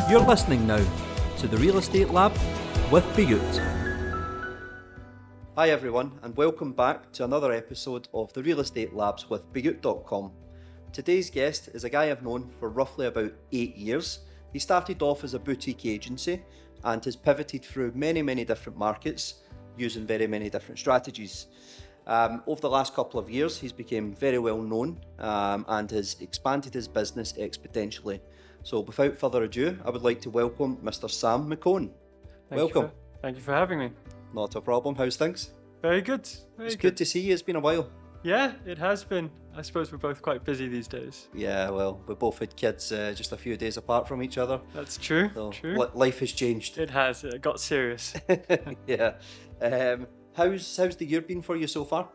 You're listening now to the Real Estate Lab with Bayut. Hi everyone, and welcome back to another episode of the Real Estate Labs with Bayut.com. Today's guest is a guy I've known for roughly about 8 years. He started off as a boutique agency and has pivoted through many different markets using very many different strategies. Over the last couple of years, he's become very well known and has expanded his business exponentially. So without further ado, I would like to welcome Mr. Sam McCone. Welcome. Thank you for having me. Not a problem. How's things? Very good. It's good to see you. It's been a while. Yeah, it has been. I suppose we're both quite busy these days. Yeah, well, we both had kids just a few days apart from each other. That's true. So True. Life has changed. It has. It got serious. Yeah. How's the year been for you so far?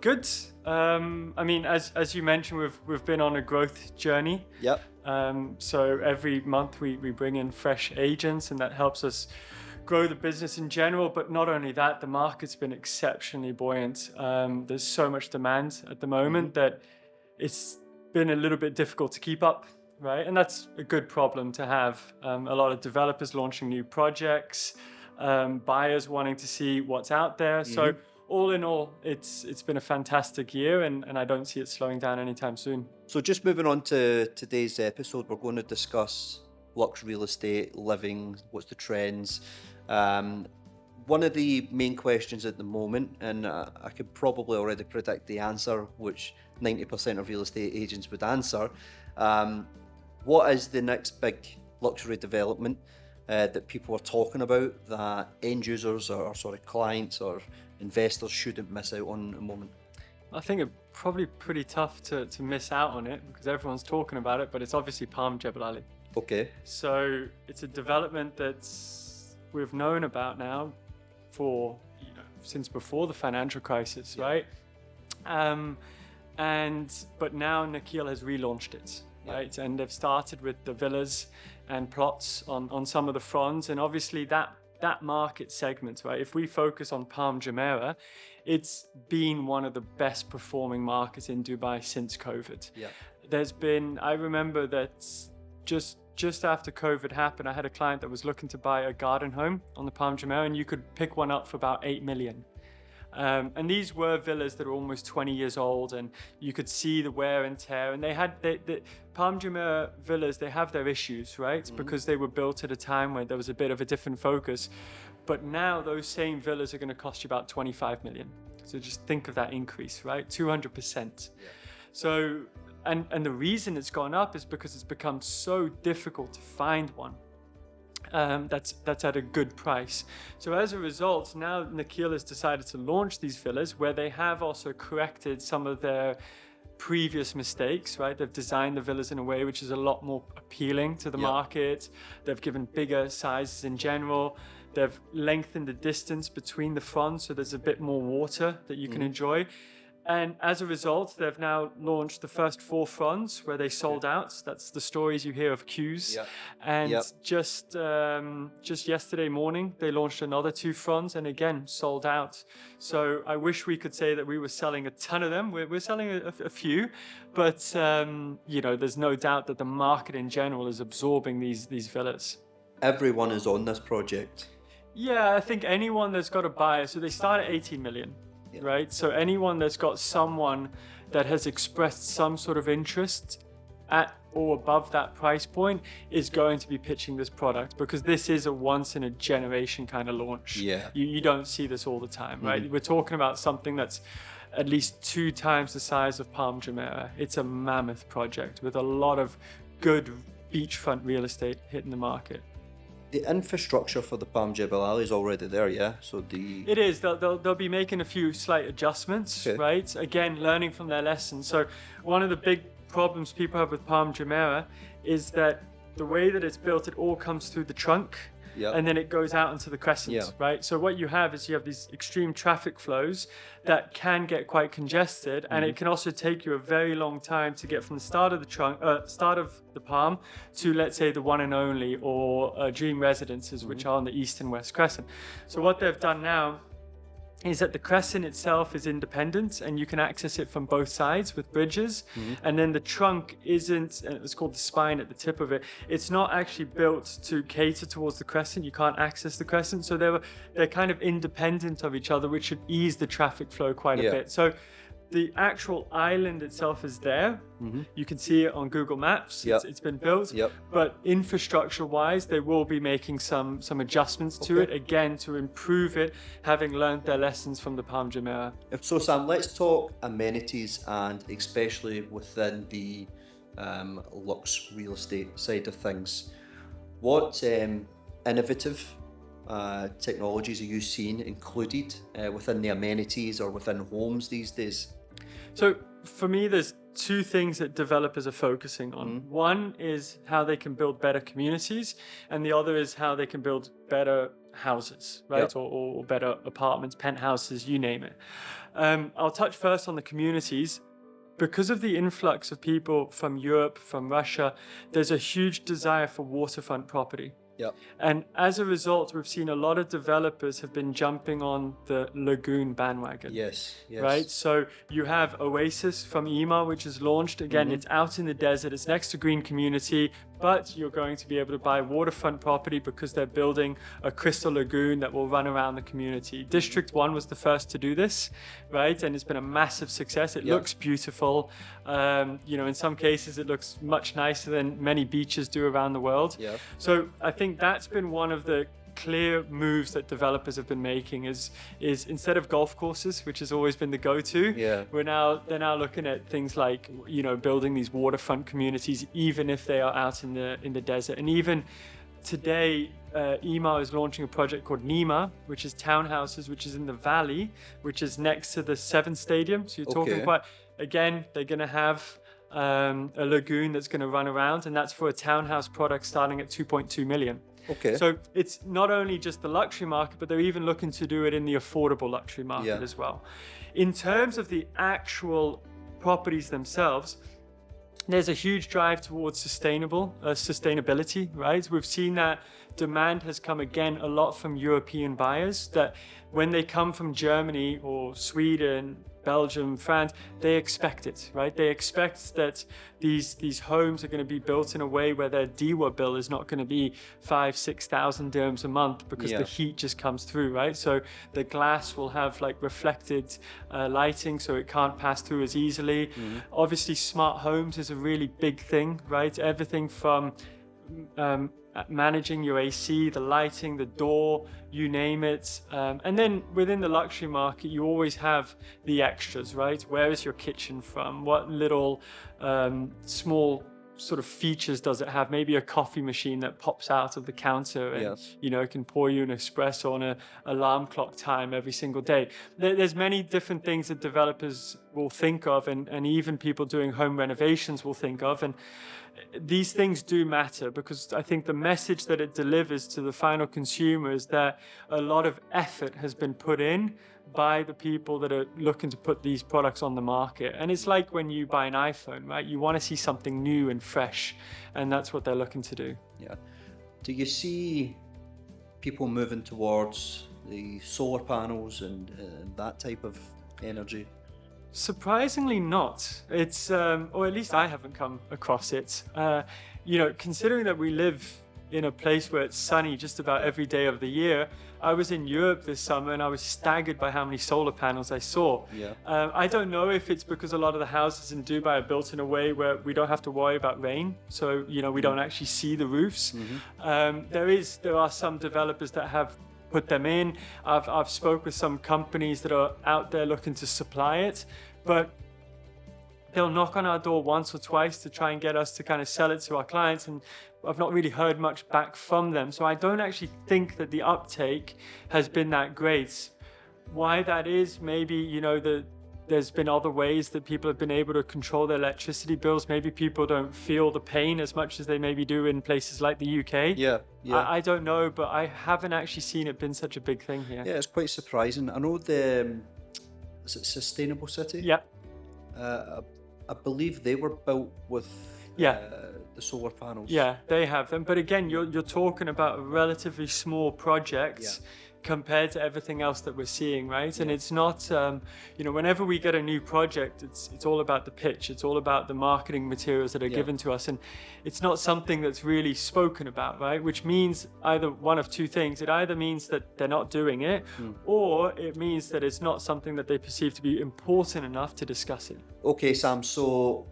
Good. I mean, as you mentioned, we've been on a growth journey. Yep. So every month we bring in fresh agents, and that helps us grow the business in general. But not only that, the market's been exceptionally buoyant. There's so much demand at the moment that it's been a little bit difficult to keep up, right? And that's a good problem to have. A lot of developers launching new projects, buyers wanting to see what's out there. So all in all, it's been a fantastic year, and I don't see it slowing down anytime soon. So just moving on to today's episode, we're going to discuss luxury real estate, living, what's the trends. One of the main questions at the moment, and I could probably already predict the answer, which 90% of real estate agents would answer. What is the next big luxury development that people are talking about that end users or clients or investors shouldn't miss out on at the moment? I think it's probably pretty tough to miss out on it because everyone's talking about it, but it's obviously Palm Jebel Ali. Okay. So it's a development we've known about now for since before the financial crisis, right? But now Nakheel has relaunched it, right? And they've started with the villas and plots on some of the fronts, and obviously that market segment, right? If we focus on Palm Jumeirah, it's been one of the best performing markets in Dubai since COVID. Yeah. I remember that just after COVID happened, I had a client that was looking to buy a garden home on the Palm Jumeirah, and you could pick one up for about 8 million. And these were villas that are almost 20 years old, and you could see the wear and tear. And they had the Palm Jumeirah villas, they have their issues, right? Because they were built at a time when there was a bit of a different focus. But now those same villas are going to cost you about 25 million. So just think of that increase, right? 200%. Yeah. So, and the reason it's gone up is because it's become so difficult to find one. That's at a good price. So as a result, now Nakheel has decided to launch these villas where they have also corrected some of their previous mistakes, right? They've designed the villas in a way which is a lot more appealing to the market. They've given bigger sizes in general. They've lengthened the distance between the fronts so there's a bit more water that you can enjoy. And as a result, they've now launched the first 4 fronts where they sold out. That's the stories you hear of queues. Yep. And just yesterday morning, they launched another 2 fronts and again sold out. So I wish we could say that we were selling a ton of them. We're selling a few, but there's no doubt that the market in general is absorbing these villas. Everyone is on this project. Yeah, I think anyone that's got a buyer. So they start at 18 million. Right, so anyone that's got someone that has expressed some sort of interest at or above that price point is going to be pitching this product because this is a once in a generation kind of launch. Yeah, you don't see this all the time, right? We're talking about something that's at least 2 times the size of Palm Jumeirah. It's a mammoth project with a lot of good beachfront real estate hitting the market. The infrastructure for the Palm Jebel Ali is already there, yeah? It is. They'll be making a few slight adjustments, right? Again, learning from their lessons. So one of the big problems people have with Palm Jumeirah is that the way that it's built, it all comes through the trunk. And then it goes out into the crescent, right? So what you have is these extreme traffic flows that can get quite congested, and it can also take you a very long time to get from the start of the palm to, let's say, the one and only or dream residences, which are on the east and west crescent. So what they've done now is that the crescent itself is independent and you can access it from both sides with bridges. And then the trunk isn't, it's called the spine at the tip of it. It's not actually built to cater towards the crescent. You can't access the crescent. So they're kind of independent of each other, which should ease the traffic flow quite a bit. So the actual island itself is there. You can see it on Google Maps. It's been built. But infrastructure-wise, they will be making some adjustments to it, again, to improve it, having learned their lessons from the Palm Jumeirah. So Sam, let's talk amenities, and especially within the Lux real estate side of things. What innovative technologies are you seeing included within the amenities or within homes these days? So for me, there's two things that developers are focusing on. One is how they can build better communities, and the other is how they can build better houses, right? Or better apartments, penthouses, you name it. I'll touch first on the communities. Because of the influx of people from Europe, from Russia, there's a huge desire for waterfront property. And as a result, we've seen a lot of developers have been jumping on the lagoon bandwagon. Right? So you have Oasis from EMA, which is launched. Again, it's out in the desert. It's next to green community, but you're going to be able to buy waterfront property because they're building a crystal lagoon that will run around the community. District 1 was the first to do this, right? And it's been a massive success. It looks beautiful. You know, in some cases, it looks much nicer than many beaches do around the world. So I think that's been one of the clear moves that developers have been making is instead of golf courses, which has always been the go-to, they're now looking at things like, you know, building these waterfront communities, even if they are out in the desert. And even today, EMA is launching a project called NEMA, which is townhouses, which is in the valley, which is next to the 7 Stadium. So you're talking quite, again, they're going to have a lagoon that's going to run around, and that's for a townhouse product starting at 2.2 million. So it's not only just the luxury market, but they're even looking to do it in the affordable luxury market as well. In terms of the actual properties themselves, there's a huge drive towards sustainability, right? We've seen that demand has come again a lot from European buyers, that when they come from Germany or Sweden, Belgium, France, they expect it, right? They expect that these homes are going to be built in a way where their DIWA bill is not going to be 5,000-6,000 dirhams a month because the heat just comes through, right? So the glass will have like reflected lighting, so it can't pass through as easily. Obviously, smart homes is a really big thing, right? Everything from managing your AC, the lighting, the door, you name it. And then within the luxury market, you always have the extras, right? Where is your kitchen from? What little small sort of features does it have? Maybe a coffee machine that pops out of the counter and you know, can pour you an espresso on an alarm clock time every single day. There's many different things that developers will think of, and even people doing home renovations will think of. And these things do matter, because I think the message that it delivers to the final consumer is that a lot of effort has been put in by the people that are looking to put these products on the market. And it's like when you buy an iPhone, right? You want to see something new and fresh, and that's what they're looking to do. Do you see people moving towards the solar panels and that type of energy? Surprisingly not. It's, or at least I haven't come across it. You know, considering that we live in a place where it's sunny just about every day of the year, I was in Europe this summer and I was staggered by how many solar panels I saw. I don't know if it's because a lot of the houses in Dubai are built in a way where we don't have to worry about rain. So, you know, we don't actually see the roofs. There are some developers that have put them in. I've spoke with some companies that are out there looking to supply it, but they'll knock on our door once or twice to try and get us to kind of sell it to our clients, and I've not really heard much back from them. So I don't actually think that the uptake has been that great. Why that is, maybe, you know, there's been other ways that people have been able to control their electricity bills. Maybe people don't feel the pain as much as they maybe do in places like the UK. I don't know, but I haven't actually seen it been such a big thing here. It's quite surprising. I know is it Sustainable City? I believe they were built with the solar panels. They have them. But again, you're talking about a relatively small project compared to everything else that we're seeing, right? And it's not, whenever we get a new project, it's all about the pitch. It's all about the marketing materials that are given to us. And it's not something that's really spoken about, right? Which means either one of two things. It either means that they're not doing it, or it means that it's not something that they perceive to be important enough to discuss it. Okay, Sam, so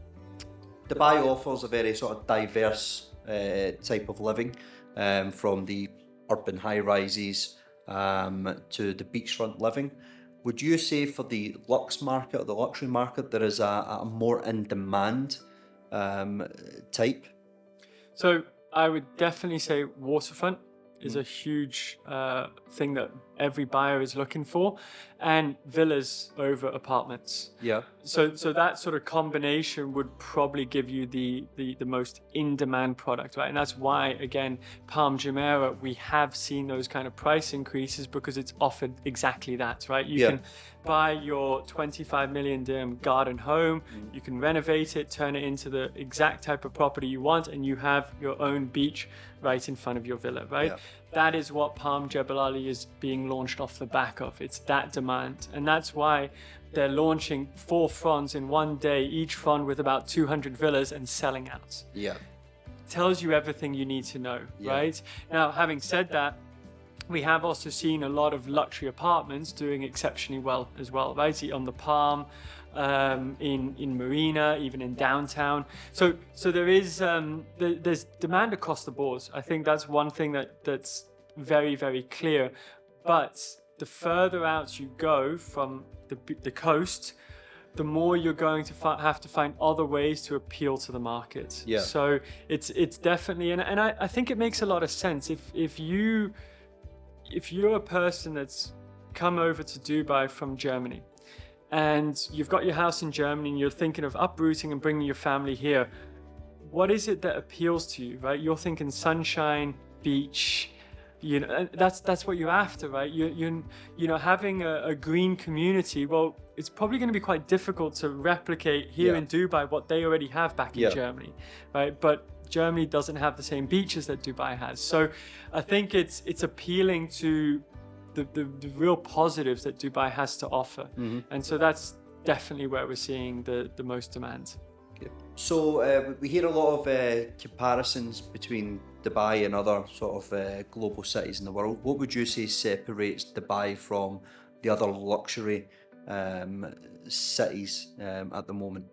Dubai offers a very sort of diverse type of living, from the urban high-rises to the beachfront living. Would you say for the lux market or the luxury market there is a more in-demand type? So I would definitely say waterfront is a huge thing that every buyer is looking for, and villas over apartments. Yeah. So that sort of combination would probably give you the most in-demand product, right? And that's why, again, Palm Jumeirah, we have seen those kind of price increases because it's offered exactly that, right? You can buy your 25 million dirham garden home, you can renovate it, turn it into the exact type of property you want, and you have your own beach right in front of your villa, right? That is what Palm Jebel Ali is being launched off the back of. It's that demand. And that's why they're launching 4 fronts in one day, each front with about 200 villas and selling out. Yeah. Tells you everything you need to know, right? Now, having said that, we have also seen a lot of luxury apartments doing exceptionally well as well, right? On the Palm, in Marina, even in downtown. So there is there's demand across the board. I think that's one thing that's very, very clear. But the further out you go from the coast, the more you're going to have to find other ways to appeal to the market. Yeah. So it's definitely, and I think it makes a lot of sense. If you're a person that's come over to Dubai from Germany, and you've got your house in Germany and you're thinking of uprooting and bringing your family here, what is it that appeals to you, right? You're thinking sunshine, beach, that's what you're after, right? You're having a green community. Well, it's probably going to be quite difficult to replicate here in Dubai what they already have back in Germany, right? But Germany doesn't have the same beaches that Dubai has. So I think it's appealing to the real positives that Dubai has to offer. And so that's definitely where we're seeing the most demand. So we hear a lot of comparisons between Dubai and other sort of global cities in the world. What would you say separates Dubai from the other luxury cities at the moment?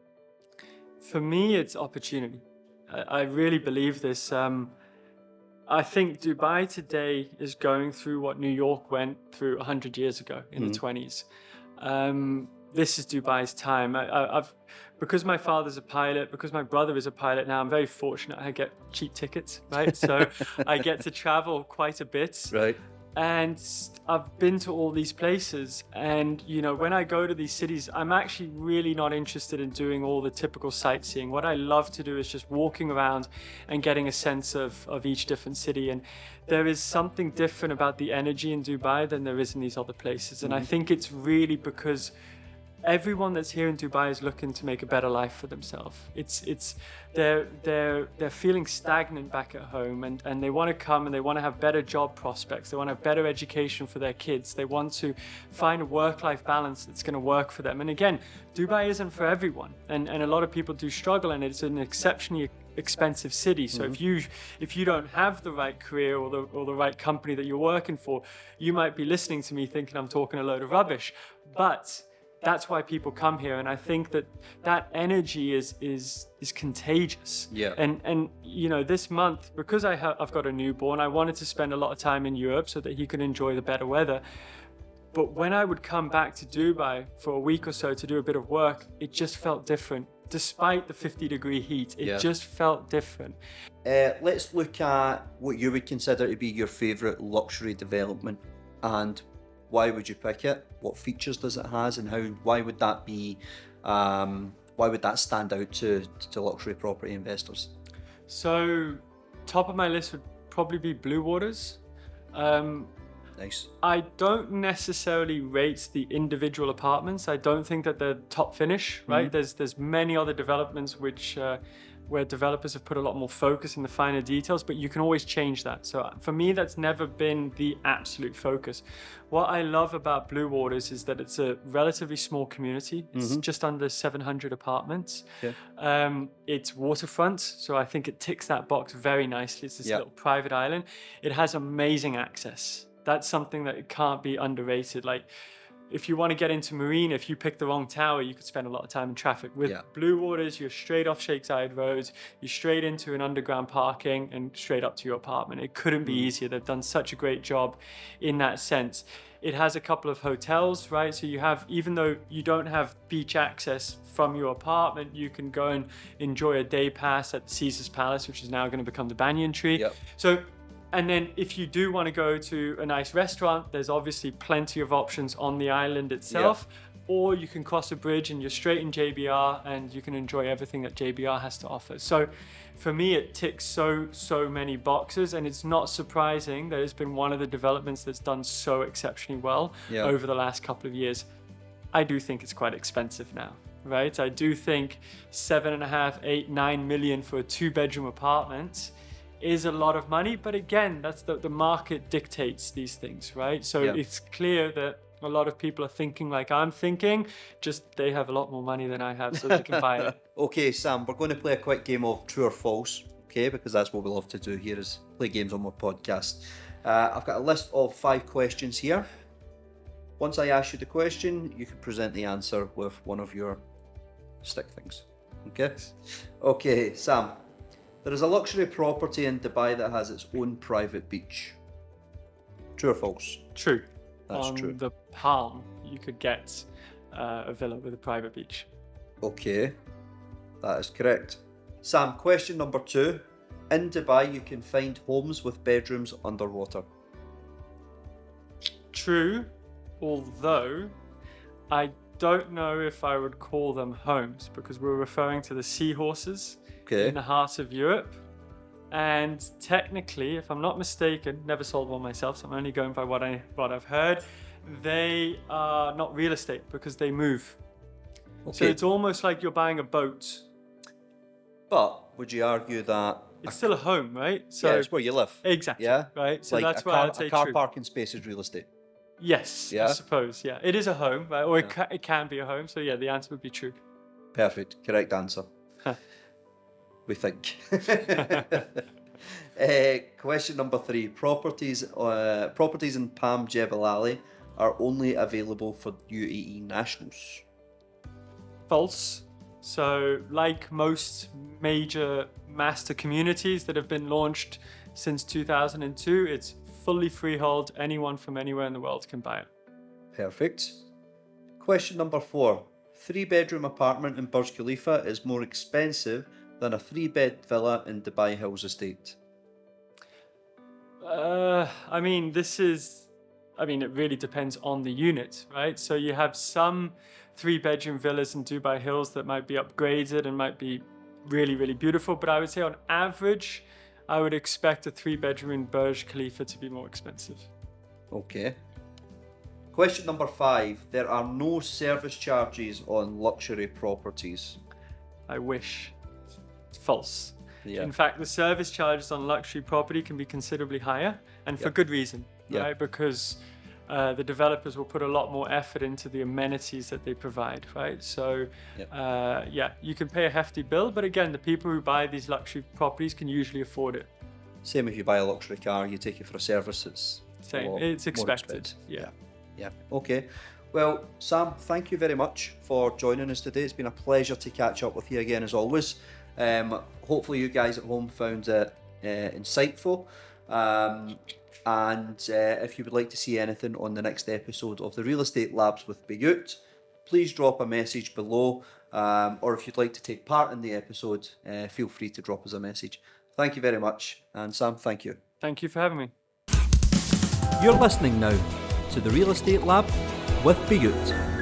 For me, it's opportunity. I really believe this. I think Dubai today is going through what New York went through 100 years ago in the 20s. This is Dubai's time. I've because my father's a pilot, because my brother is a pilot now, I'm very fortunate I get cheap tickets, right? So I get to travel quite a bit. Right. And I've been to all these places, and when I go to these cities, I'm actually really not interested in doing all the typical sightseeing. What I love to do is just walking around and getting a sense of each different city. And there is something different about the energy in Dubai than there is in these other places. And I think it's really because everyone that's here in Dubai is looking to make a better life for themselves. They're feeling stagnant back at home, and they want to come and they want to have better job prospects. They want to have better education for their kids. They want to find a work-life balance that's going to work for them. And again, Dubai isn't for everyone, and a lot of people do struggle, and it's an exceptionally expensive city. So if you don't have the right career or the right company that you're working for, you might be listening to me thinking I'm talking a load of rubbish. But that's why people come here, and I think that energy is contagious. Yeah. And this month, because I've got a newborn, I wanted to spend a lot of time in Europe so that he could enjoy the better weather. But when I would come back to Dubai for a week or so to do a bit of work, it just felt different. Despite the 50-degree heat, it just felt different. Let's look at what you would consider to be your favourite luxury development, and why would you pick it? What features does it has, and why would that be? Why would that stand out to luxury property investors? So, top of my list would probably be Blue Waters. Nice. I don't necessarily rate the individual apartments. I don't think that they're top finish, right? There's many other developments which where developers have put a lot more focus in the finer details, but you can always change that. So for me, that's never been the absolute focus. What I love about Blue Waters is that it's a relatively small community. It's just under 700 apartments. It's waterfront, so I think it ticks that box very nicely. It's this little private island. It has amazing access. That's something that can't be underrated. Like, if you want to get into Marina, if you pick the wrong tower, you could spend a lot of time in traffic. With Blue Waters, you're straight off Sheikh Zayed Road, you're straight into an underground parking and straight up to your apartment. It couldn't be easier. They've done such a great job in that sense. It has a couple of hotels, right? So you have, even though you don't have beach access from your apartment, you can go and enjoy a day pass at Caesar's Palace, which is now going to become the Banyan Tree. So, and then if you do want to go to a nice restaurant, there's obviously plenty of options on the island itself. Or you can cross a bridge and you're straight in JBR and you can enjoy everything that JBR has to offer. So for me, it ticks so many boxes, and it's not surprising that it's been one of the developments that's done so exceptionally well over the last couple of years. I do think it's quite expensive now, right? I do think 7.5, 8, 9 million for a 2-bedroom apartment is a lot of money, but again, that's the market dictates these things, right? So it's clear that a lot of people are thinking like I'm thinking, just they have a lot more money than I have, so they can buy it. Okay, Sam, we're going to play a quick game of true or false, okay? Because that's what we love to do here, is play games on my podcast. I've got a list of 5 questions here. Once I ask you the question, you can present the answer with one of your stick things, okay? Okay, Sam. There is a luxury property in Dubai that has its own private beach. True or false? True. That's on true. The Palm, you could get a villa with a private beach. Okay, that is correct. Sam, question number 2. In Dubai, you can find homes with bedrooms underwater. True, although I don't know if I would call them homes, because we're referring to the seahorses in the heart of Europe. And technically, if I'm not mistaken, never sold one myself, so I'm only going by what I've heard, they are not real estate because they move. So it's almost like you're buying a boat. But would you argue that it's still a home, right? So it's where you live. Exactly. Yeah. Right. So like that's why I'd say a car true. parking space is real estate. Yes, I suppose. Yeah, it is a home, right? Or it can be a home. So yeah, the answer would be true. Perfect. Correct answer. We think. Question number 3. Properties in Palm Jebel Ali are only available for UAE nationals. False. So like most major master communities that have been launched since 2002, it's fully freehold. Anyone from anywhere in the world can buy it. Perfect. Question number 4. 3-bedroom apartment in Burj Khalifa is more expensive than a 3-bed villa in Dubai Hills Estate. I mean, it really depends on the unit, right? So you have some 3-bedroom villas in Dubai Hills that might be upgraded and might be really, really beautiful. But I would say on average, I would expect a 3-bedroom in Burj Khalifa to be more expensive. Okay. Question number 5. There are no service charges on luxury properties. I wish. False. Yeah. In fact, the service charges on luxury property can be considerably higher, and for good reason, right? Because the developers will put a lot more effort into the amenities that they provide, right? So, you can pay a hefty bill, but again, the people who buy these luxury properties can usually afford it. Same if you buy a luxury car, you take it for a service, it's same. It's expected. Yeah. Okay. Well, Sam, thank you very much for joining us today. It's been a pleasure to catch up with you again, as always. Hopefully you guys at home found it insightful. And if you would like to see anything on the next episode of the Real Estate Labs with Bayut, please drop a message below. Or if you'd like to take part in the episode, feel free to drop us a message. Thank you very much. And Sam, thank you. Thank you for having me. You're listening now to the Real Estate Lab with Bayut.